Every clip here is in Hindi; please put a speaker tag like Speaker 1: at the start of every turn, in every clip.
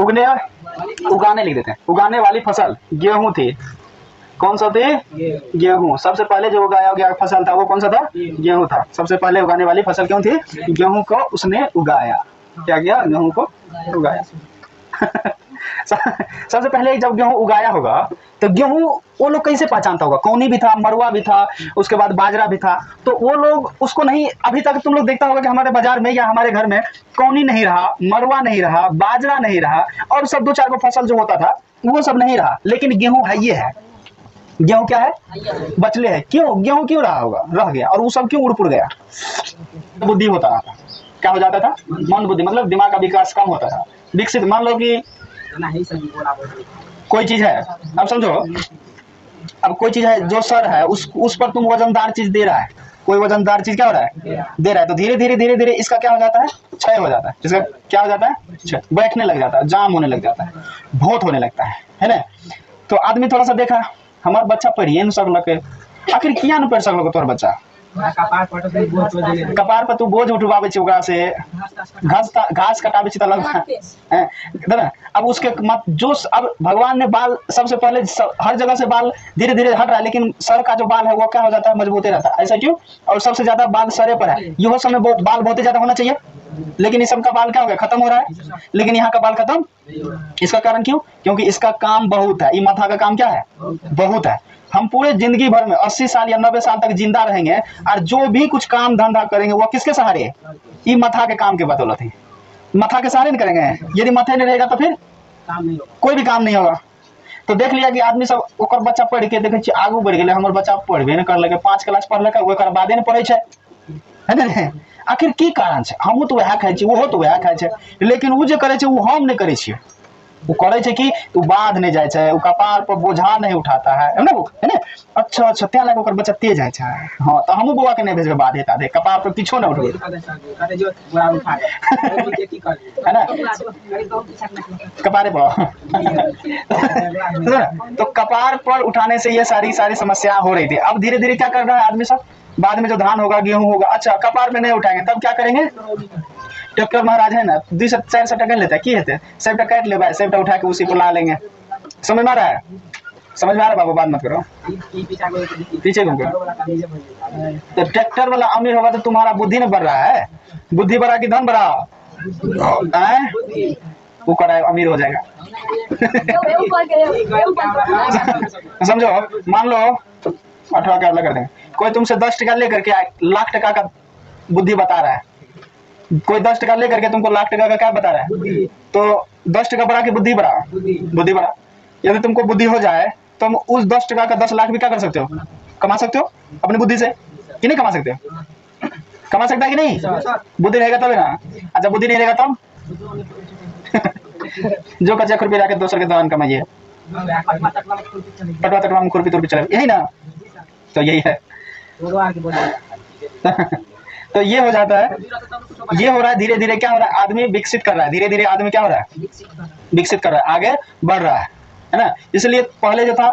Speaker 1: उगने उगाने लिख देते हैं। उगाने वाली फसल गेहूं थी। कौन सा थी? गेहूं। सबसे पहले जो उगाया गया फसल था वो कौन सा था? गेहूं था। सबसे पहले उगाने वाली फसल क्यों थी? गेहूं को उसने उगाया। क्या किया? गेहूं को उगाया। सबसे पहले जब गेहूं उगाया होगा तो गेहूं वो लोग कैसे पहचानता होगा? कौनी भी था, मरुआ भी था, उसके बाद बाजरा भी था। तो वो लोग उसको नहीं, अभी तक तुम लोग देखता होगा कि हमारे बाजार में या हमारे घर में कौनी नहीं रहा, मरुआ नहीं रहा, बाजरा नहीं रहा, और सब 2-4 को फसल जो होता था वो सब नहीं रहा। लेकिन गेहूं है, ये है। गेहूं क्या है? बचले है। क्यों? गेहूं क्यों रहा होगा, रह गया, और वो सब क्यों उड़ गया? बुद्धि होता था। क्या हो जाता था? मंद बुद्धि, मतलब दिमाग का विकास कम होता था। विकसित, मान लो कि कोई चीज है, अब समझो, अब कोई चीज है जो सर है, उस पर तुम वजनदार चीज दे रहा है, कोई वजनदार चीज क्या हो रहा है? दे रहा है। तो धीरे धीरे इसका क्या हो जाता है? क्षय हो जाता है। इसका क्या हो जाता है? क्षय। बैठने लग जाता है, जाम होने लग जाता है, भोत होने लगता है ना? तो आदमी थोड़ा सा देखा, हमार बच्चा पढ़िए न सकल, आखिर किया न पढ़ सकल तोहर बच्चा? कपार पर तू बोझ उठवावे छी, ओकरा से घास कटावे छी, त लगता। अब उसके मत जो, अब भगवान ने बाल सबसे पहले हर जगह से बाल धीरे धीरे हट रहा है, लेकिन सर का जो बाल है वो क्या हो जाता है? मजबूत रहता है। ऐसा क्यों? और सबसे ज्यादा बाल सरे पर है। यह समय बाल बहुत ज्यादा होना चाहिए, लेकिन इस सब का बाल क्या हो गया? खत्म हो रहा है। लेकिन यहाँ का बाल खत्म, इसका कारण क्यों? क्योंकि इसका काम बहुत है। ये माथा का काम क्या है? बहुत है। हम पूरे जिंदगी भर में 80 साल या 90 साल तक जिंदा रहेंगे, और जो भी कुछ काम धंधा करेंगे वो किसके सहारे? ये मथा के काम के बदौलत ही। मथा के सहारे नहीं करेंगे। यदि मथे नहीं रहेगा तो फिर कोई भी काम नहीं होगा। तो देख लिया कि आदमी सब ओकर बच्चा पढ़ के देखे आगू बढ़ गए, हमर बच्चा पढ़बे नहीं कर लगे, 5 क्लास पढ़लक, ओकर बादे नहीं पढ़े छै, है ना? आखिर की कारण छै? हमहूँ तो वएह खाइ छी, ओहो तो वएह खाइ छै, लेकिन वो जे करे छै वो हम नहीं करे छियै। वो करे छै कि तू बाध नहीं जाए छै, वो कपार पर बोझा नहीं उठाता है ना? है ना? अच्छा अच्छा, त्या लगे ओकर बच्चा तेज जाए छै। हाँ, तो हमहूँ बौआ के नहीं भेजबे बाधे ताधे, कपार पर किछो नहीं उठबे, है ना? कपारे पर तो कपार पर उठाने से ये सारी समस्या हो रही थी। अब धीरे धीरे क्या कर रहा है आदमी सब? बाद में जो धान होगा, गेहूं होगा, अच्छा कपार में नहीं उठाएंगे, तब क्या करेंगे? ट्रैक्टर महाराज है ना, 2-4 टका लेता है, की हेते? 100 टका काट ले भाई, 100 टका उठा के उसी को ला लेंगे। समझ में आ रहा है? समझ में आ रहा है बाबू? बात मत करो, पीछे घूम के। तो ट्रैक्टर वाला अमीर होगा तो तुम्हारा बुद्धि नहीं बढ़ रहा है? बुद्धि बढ़ा कि धन बढ़ा? वो करा अमीर हो जाएगा। समझो, मान लो 18 का कर देंगे, कोई तुमसे 10 टका लेकर के लाख टका का बुद्धि बता रहा है, कोई 10 टका लेकर के तुमको लाख टका का क्या बता रहा है? तो 10 टका बढ़ा के बुद्धि बढ़ा, बुद्धि बढ़ा। यदि तुमको बुद्धि हो जाए तो तुम उस 10 टका का 10 लाख भी क्या कर सकते हो? कमा सकते हो अपनी बुद्धि से, कि नहीं कमा सकते हो? कमा सकता है कि नहीं? बुद्धि रहेगा तब ना। अच्छा, बुद्धि नहीं रहेगा तब जो कच्चा खुरपी लाके दूसरे के दौरान कमाइए, पटवा तटवा में खुरपी तुरपी चले, यही ना? तो यही है। तो ये हो जाता है, ये हो रहा है धीरे धीरे। क्या हो रहा है? आदमी विकसित कर रहा है, धीरे धीरे आदमी क्या हो रहा है? विकसित कर रहा है, आगे बढ़ रहा है ना? इसलिए पहले जो था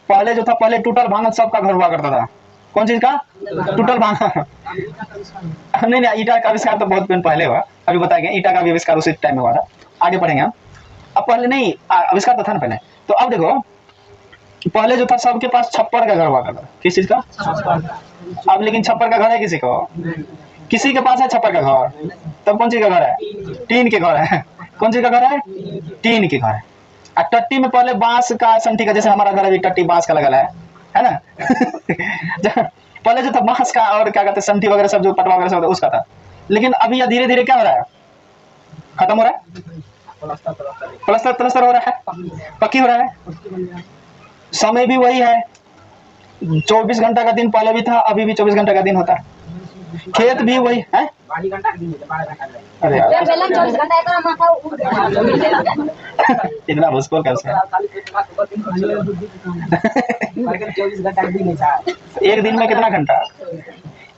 Speaker 1: पहले टूटल भांगत सबका घर हुआ करता था। कौन चीज का? टूटल भांगत। नहीं, ईटा का आविष्कार तो बहुत दिन पहले हुआ, अभी बताएंगे। ईटा का भी आविष्कार उसी टाइम में हुआ था, आगे पढ़ेंगे हम। अब पहले नहीं, आविष्कार तो था ना पहले। तो अब देखो, पहले जो था सबके पास छप्पर का घर हुआ करता। किस चीज का? अब लेकिन छप्पर का घर है किसी को? किसी के पास है छप्पर का घर? तब कौन चीज का घर है? टीन के घर है। कौन चीज का घर है? टीन के घर है। और टट्टी में पहले बांस का संठी का, जैसे हमारा घर अभी टट्टी बांस का लगा है ना? पहले जो था बांस का, और क्या कहते हैं, संठी वगैरह सब, जो पटवा वगैरह सब उसका था। लेकिन अभी यह धीरे धीरे क्या हो रहा है? खत्म हो रहा है, प्लस्तर हो रहा है, पक्की हो रहा है। समय भी वही है, 24 घंटा का दिन पहले भी था, अभी भी 24 घंटा का दिन होता है। खेत भी वही है। अरे इतना भूसकोल कैसे? एक दिन में कितना घंटा?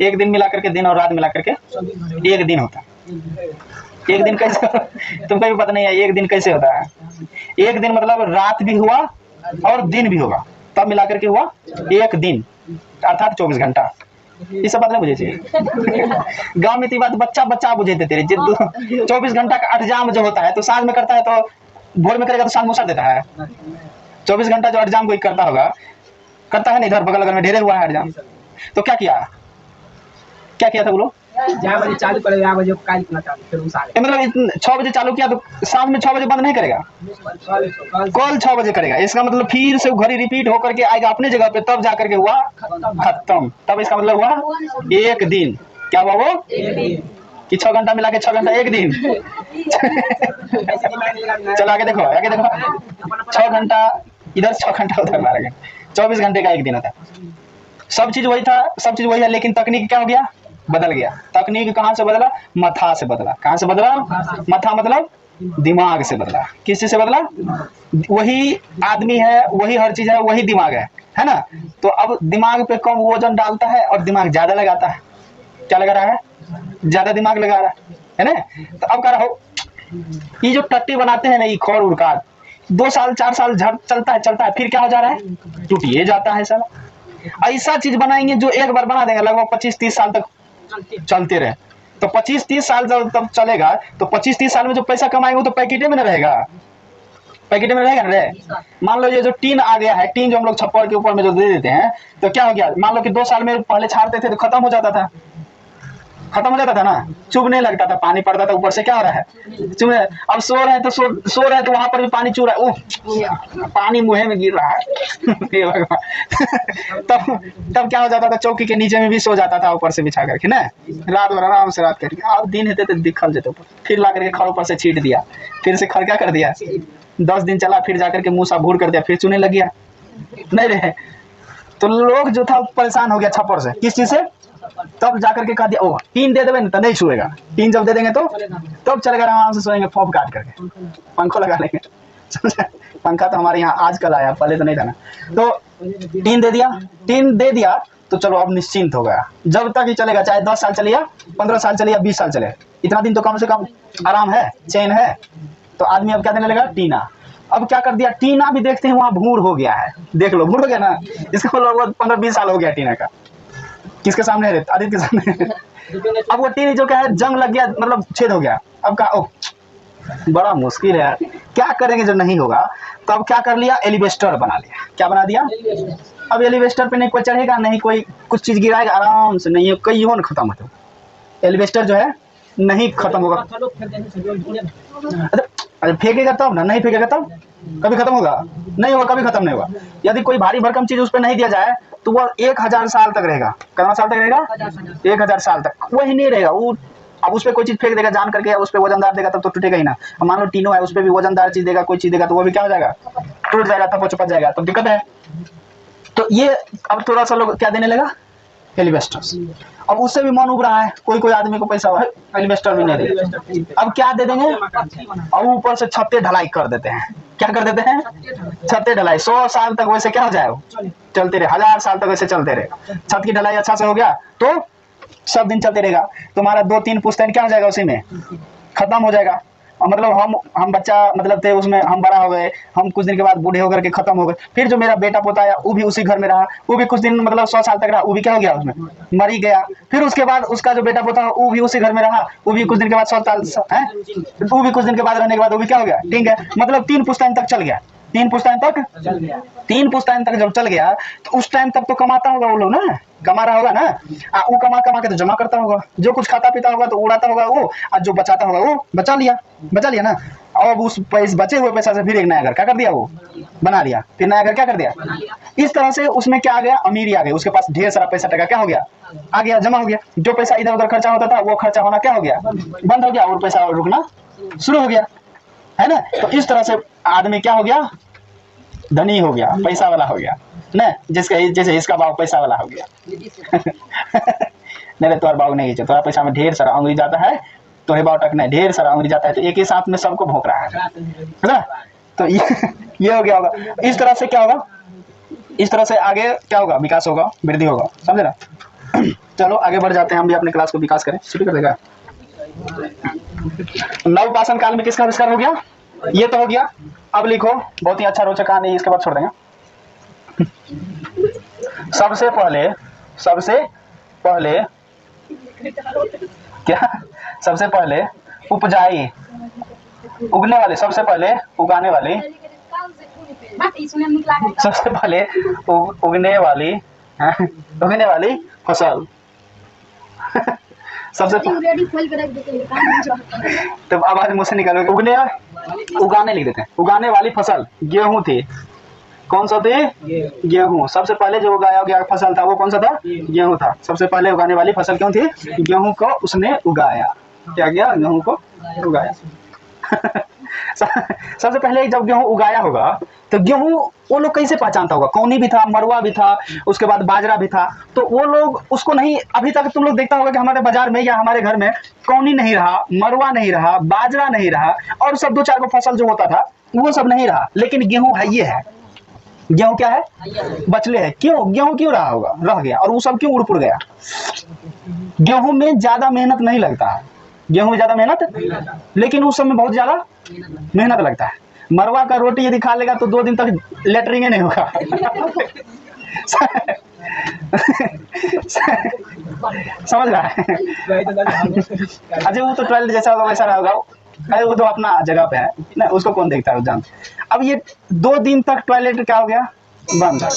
Speaker 1: एक दिन मिला करके, दिन और रात मिला करके एक दिन होता है। एक दिन कैसे? तुमको भी पता नहीं है एक दिन कैसे होता है? एक दिन मतलब रात भी हुआ और दिन भी होगा, तब मिला करके हुआ एक दिन, अर्थात 24 घंटा। ये सब बात नहीं बुझे गाँव में बात बच्चा बुझे थे तेरे। 24 घंटा का अठजाम जो होता है, तो सांझ में करता है तो भोर में करेगा तो शाम में उसार देता है। 24 घंटा जो एग्जाम कोई करता होगा, करता है ना, इधर बगल में ढेरे हुआ है एग्जाम, तो क्या किया था वो लोग?
Speaker 2: 4 बजे चालू करेगा, 8 बजे काल इतना चालू, फिर उसारे।
Speaker 1: मतलब 6 बजे चालू किया तो शाम में 6 बजे बंद नहीं करेगा, कल 6 बजे करेगा। इसका मतलब फिर से घड़ी रिपीट होकर के आएगा अपनी जगह पे, तब जाकर के हुआ खत्म। तब इसका मतलब हुआ 1 दिन। क्या हुआ वो? कि 6 घंटा मिला के 6 घंटा 1 दिन। चलो आगे देखो, 6 घंटा इधर, 6 घंटा उधर, 12 घंटा, 24 घंटे का 1 दिन होता है। सब चीज वही था, सब चीज वही है, लेकिन तकनीक क्या हो गया? बदल गया। तकनीक कहाँ से बदला? मथा से बदला। कहाँ से बदला? मथा मतलब दिमाग से बदला। किस चीज से बदला? वही आदमी है, वही हर चीज है, वही दिमाग है ना। तो अब दिमाग पे कम वजन डालता है और दिमाग ज्यादा लगाता है। क्या लगा रहा है? ज्यादा दिमाग लगा रहा है ना। तो अब कह रहा हो, ये जो टट्टी बनाते हैं ना, ये खौर उड़कार, 2 साल 4 साल चलता है, फिर क्या हो जा रहा है? टूटिए जाता है साला। ऐसा चीज बनाएंगे जो एक बार बना देंगे, लगभग 25-30 साल तक चलते रहे। तो 25-30 साल जब तब चलेगा, तो 25-30 साल में जो पैसा कमाएंगे वो तो पैकेटे में न रहेगा, पैकेट में रहेगा ना। मान लो ये जो टीन आ गया है, टीन जो हम लोग छप्पर के ऊपर में जो दे देते हैं, तो क्या हो गया? मान लो कि 2 साल में पहले छाड़ते थे तो खत्म हो जाता था, ना, चुभने लगता था, पानी पड़ता था ऊपर से, क्या हो रहा है? चुभने। अब सो रहे हैं तो वहां पर भी पानी चू रहा है, ओह पानी मुंह में गिर रहा है। तब क्या हो जाता था? चौकी के नीचे में भी सो जाता था, ऊपर से बिछा करके ना, रात भर आराम से रात करके। अब दिन हेते तो दिखल जेते ऊपर, फिर ला करके खड़ ऊपर से छीट दिया, फिर से खड़ क्या कर दिया, 10 दिन चला, फिर जाकर के मुंह सा भूर कर दिया, फिर चुने लग गया, नहीं रहे। तो लोग जो था परेशान हो गया छप्पर से। किस चीज से? तब जाकर के कह दिया, ओ टीन दे देवे तो नहीं छुएगा, टीन जब दे देंगे तो तब चलेगा, आराम से सोएंगे फोप काट करके, पंखो लगा लेंगे। पंखा तो हमारे यहाँ आजकल आया, पहले तो नहीं था ना। तो टीन दे दिया तो चलो अब निश्चिंत हो गया। जब तक ही चलेगा, चाहे 10 साल चले, 15 साल चले, 20 साल चले, इतना दिन तो कम से कम आराम है, चैन है। तो आदमी अब क्या देने लगा? टीना। अब क्या कर दिया? टीना भी देखते हैं वहां भूर हो गया है, देख लो भूर हो गया ना। इसका मतलब 15-20 साल हो गया टीना का। किसके सामने है? आदित्य के सामने। अब वो टीन जो क्या है, जंग लग गया, मतलब छेद हो गया। अब कहा, ओ बड़ा मुश्किल है, क्या करेंगे जब नहीं होगा? तो अब क्या कर लिया? एलिवेस्टर बना लिया। क्या बना दिया? अब एलिवेस्टर पे नहीं कोई चढ़ेगा, नहीं कोई कुछ चीज गिराएगा, आराम से, नहीं कहीं हो न खत्म होता। एलिवेस्टर जो है नहीं खत्म होगा। अरे फेंकेगा तब ना, नहीं फेंकेगा तब कभी खत्म होगा? नहीं होगा, कभी खत्म नहीं होगा। यदि कोई भारी भरकम चीज उस पर नहीं दिया जाए तो वह 1000 साल तक रहेगा। कितना साल तक रहेगा? 1000 साल तक वही नहीं रहेगा वो। अब उस पर कोई चीज फेंक देगा जान करके, उस पर वजनदार देगा तब तो टूटेगा ही ना। अब मान लो टीनो है, उस पर भी वजनदार चीज देगा, कोई चीज देगा, तो वो भी क्या हो जाएगा? टूट जाएगा, तब वो चिपक जाएगा, तब दिक्कत है। तो ये अब थोड़ा सा लोग क्या देने लगा? एलिवेस्टर। अब उससे भी मन उब रहा है, कोई आदमी को पैसा है, एलिवेस्टर भी नहीं देंगे। अब क्या दे देंगे? और ऊपर से छत्ते ढलाई कर देते हैं। क्या कर देते हैं? छत्ते ढलाई। 100 साल तक वैसे क्या हो जाए, चलते रहे, 1000 साल तक वैसे चलते रहे। छत की ढलाई अच्छा से हो गया तो सब दिन चलते रहेगा। तुम्हारा 2-3 पुश्तैन क्या हो जाएगा? उसी में खत्म हो जाएगा। मतलब हम बच्चा मतलब थे उसमें, हम बड़ा हो गए, हम कुछ दिन के बाद बूढ़े होकर के खत्म हो गए। फिर जो मेरा बेटा पोता आया वो भी उसी घर में रहा, वो भी कुछ दिन मतलब 100 साल तक रहा, वो भी क्या हो गया? उसमें मर ही गया। फिर उसके बाद उसका जो बेटा पोता वो भी उसी घर में रहा, वो भी कुछ दिन के बाद 100 साल है, वो भी कुछ दिन के बाद रहने के बाद वो भी क्या हो गया? ठीक है, मतलब 3 पुश्तैन तक चल गया। 3 पुश्तैन तक तीन पुश्तैन तक जब चल गया तो उस टाइम तक तो कमाता होगा वो लोग ना, कमा रहा होगा ना। वो कमा के तो जमा करता होगा, जो कुछ खाता पीता होगा तो उड़ाता होगा वो, और जो बचाता होगा वो बचा लिया ना। और उस पैसे बचे हुए पैसा से फिर एक नया घर क्या कर दिया? वो बना लिया, फिर नया घर क्या कर दिया? इस तरह से उसमें क्या आ गया? अमीरी आ गई, उसके पास ढेर सारा पैसा टका क्या हो गया? आ गया, जमा हो गया। जो पैसा इधर उधर खर्चा होता था वो खर्चा होना क्या हो गया? बंद हो गया, और पैसा रुकना शुरू हो गया, है ना। तो इस तरह से आदमी क्या हो गया? धनी हो गया, पैसा वाला हो गया ना। जैसे इसका बाबू पैसा वाला हो गया। नहीं तुम्हारा बाबू नहीं, तुम्हारा पैसा में ढेर सारा अंगुरी जाता है, तो बाबू तक नहीं, ढेर सारा अंगुरी जाता है, तो एक ही साथ में सबको भोंक रहा है ना। तो ये हो गया होगा। इस तरह से क्या होगा? इस तरह से आगे क्या होगा? विकास होगा, वृद्धि होगा, समझे ना। चलो आगे बढ़ जाते हैं, हम भी अपने क्लास को विकास करें, शुरू कर देगा। नवपाषाण काल में किसका आविष्कार हो गया? ये तो हो गया। अब लिखो, बहुत ही अच्छा रोचक कहानी, इसके बाद छोड़ देंगे। सबसे पहले उपजाई उगने वाले, सबसे पहले उगाने वाली, सबसे पहले उगने वाली, हाँ, उगने वाली फसल। सबसे तो आवाज मुंह से निकालो। उगने, उगाने लिख देते हैं। उगाने वाली फसल गेहूं थी। कौन सा थे? गेहूं। सबसे पहले जो उगाया गया फसल था वो कौन सा था? गेहूं था। सबसे पहले उगाने वाली फसल क्यों थी? गेहूं को उसने उगाया। क्या किया? गेहूं को उगाया। सबसे पहले जब गेहूं उगाया होगा तो गेहूं वो लोग कैसे पहचानता होगा? कौनी भी था, मरुआ भी था, उसके बाद बाजरा भी था। तो वो लोग उसको नहीं, अभी तक तुम लोग देखता होगा कि हमारे बाजार में या हमारे घर में कौनी नहीं रहा, मरुआ नहीं रहा, बाजरा नहीं रहा, और सब 2-4 को फसल जो होता था वो सब नहीं रहा। लेकिन गेहूं है, ये है। गेहूं क्या है? बचले है। क्यों? गेहूं क्यों रहा होगा, रह गया, और वो सब क्यों उड़ पुड़ गया? गेहूं में ज्यादा मेहनत नहीं लगता है। गेहूं में ज्यादा मेहनत, लेकिन उस समय बहुत ज्यादा मेहनत लगता है। मरवा का रोटी यदि खा लेगा तो 2 दिन तक लेटरिंग नहीं होगा। समझ रहा है? अच्छा, वो तो टॉयलेट जैसा होगा वैसा रहा होगा। अरे वो तो अपना जगह पे है ना, उसको कौन देखता है, जानते। अब ये 2 दिन तक टॉयलेट क्या हो गया? बंद।